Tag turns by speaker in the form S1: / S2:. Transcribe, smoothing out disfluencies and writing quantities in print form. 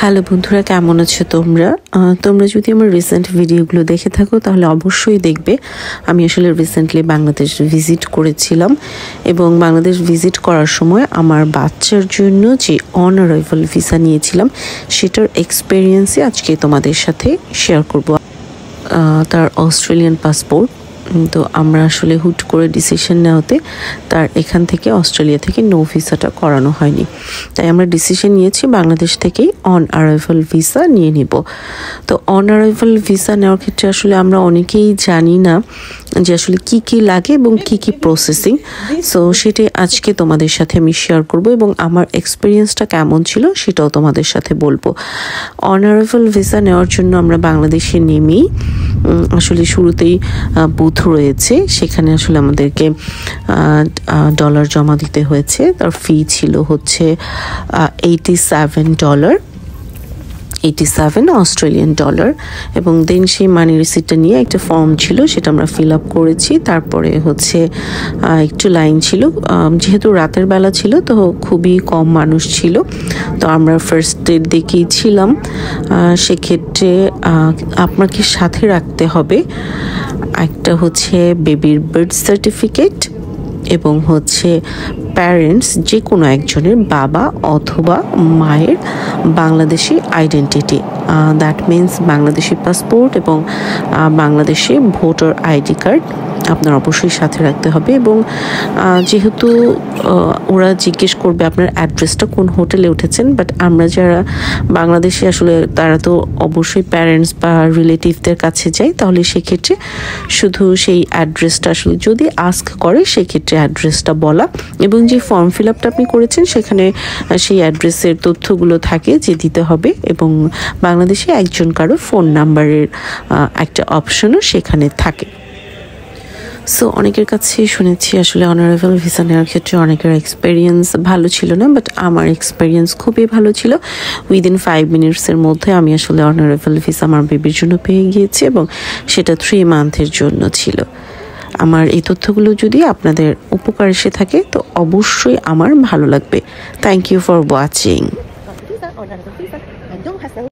S1: Hello বন্ধুরা, কেমন আছো তোমরা? তোমরা যদি আমার রিসেন্ট ভিডিওগুলো দেখে থাকো তাহলে অবশ্যই দেখবে আমি আসলে রিসেন্টলি বাংলাদেশ ভিজিট করেছিলাম এবং বাংলাদেশ ভিজিট করার সময় আমার বাচ্চার জন্য যে অন অ্যারাইভাল ভিসা নিয়েছিলাম সেটার এক্সপিরিয়েন্সই আজকে তোমাদের সাথে শেয়ার করব। তার অস্ট্রেলিয়ান পাসপোর্ট, তো আমরা আসলে হুট করে ডিসিশন নেওয়াতে তার এখান থেকে অস্ট্রেলিয়া থেকে নো ভিসাটা করানো হয়নি, তাই আমরা ডিসিশন নিয়েছি বাংলাদেশ থেকেই অন অ্যারাইভাল ভিসা নিয়ে নিব। তো অন অ্যারাইভাল ভিসা নেওয়ার ক্ষেত্রে আসলে আমরা অনেকেই জানি না যে আসলে কি কি লাগে এবং কি কি প্রসেসিং, সো সেটাই আজকে তোমাদের সাথে আমি শেয়ার করব এবং আমার এক্সপিরিয়েন্সটা কেমন ছিল সেটাও তোমাদের সাথে বলবো। অন অ্যারাইভাল ভিসা নেওয়ার জন্য আমরা বাংলাদেশে নেমেই আসলে শুরুতেই বুথ রয়েছে, সেখানে আসলে আমাদেরকে ডলার জমা দিতে হয়েছে। তার ফি ছিল হচ্ছে $87 অস্ট্রেলিয়ান ডলার এবং দেন সেই মানি রিসিপ্টটা নিয়ে একটা ফর্ম ছিল, সেটা আমরা ফিল আপ করেছি। তারপরে হচ্ছে একটু লাইন ছিল, যেহেতু রাতের বেলা ছিল তো খুবই কম মানুষ ছিল, তো আমরা ফার্স্ট ডের দিকেই ছিলাম। সেক্ষেত্রে আপনাকে সাথে রাখতে হবে একটা হচ্ছে বেবির বার্থ সার্টিফিকেট এবং হচ্ছে প্যারেন্টস যে কোনো একজনের বাবা অথবা মায়ের Bangladeshi identity, that means Bangladeshi passport এবং বাংলাদেশি ভোটার আইডি কার্ড আপনার অবশ্যই সাথে রাখতে হবে। এবং যেহেতু ওরা জিজ্ঞেস করবে আপনার অ্যাড্রেসটা কোন হোটেলে উঠেছেন, বাট আমরা যারা বাংলাদেশে আসলে তারা তো অবশ্যই প্যারেন্টস বা রিলেটিভদের কাছে যায়, তাহলে সেক্ষেত্রে শুধু সেই অ্যাড্রেসটা আসলে যদি আস্ক করে সেক্ষেত্রে অ্যাড্রেসটা বলা এবং যে ফর্ম ফিল আপটা আপনি করেছেন সেখানে সেই অ্যাড্রেসের তথ্যগুলো থাকে যে দিতে হবে এবং বাংলাদেশে একজন কারো ফোন নাম্বারের একটা অপশনও সেখানে থাকে। সো অনেকের কাছে শুনেছি আসলে অনারেবল ভিসা নেওয়ার ক্ষেত্রে অনেকের এক্সপিরিয়েন্স ভালো ছিল না, বাট আমার এক্সপিরিয়েন্স খুবই ভালো ছিল। উইদিন 5 মিনিটসের মধ্যে আমি আসলে অনারেবল ভিসা আমার বেবির জন্য পেয়ে গিয়েছি এবং সেটা 3 মান্থের জন্য ছিল। আমার এই তথ্যগুলো যদি আপনাদের উপকার এসে থাকে তো অবশ্যই আমার ভালো লাগবে। Thank you for watching.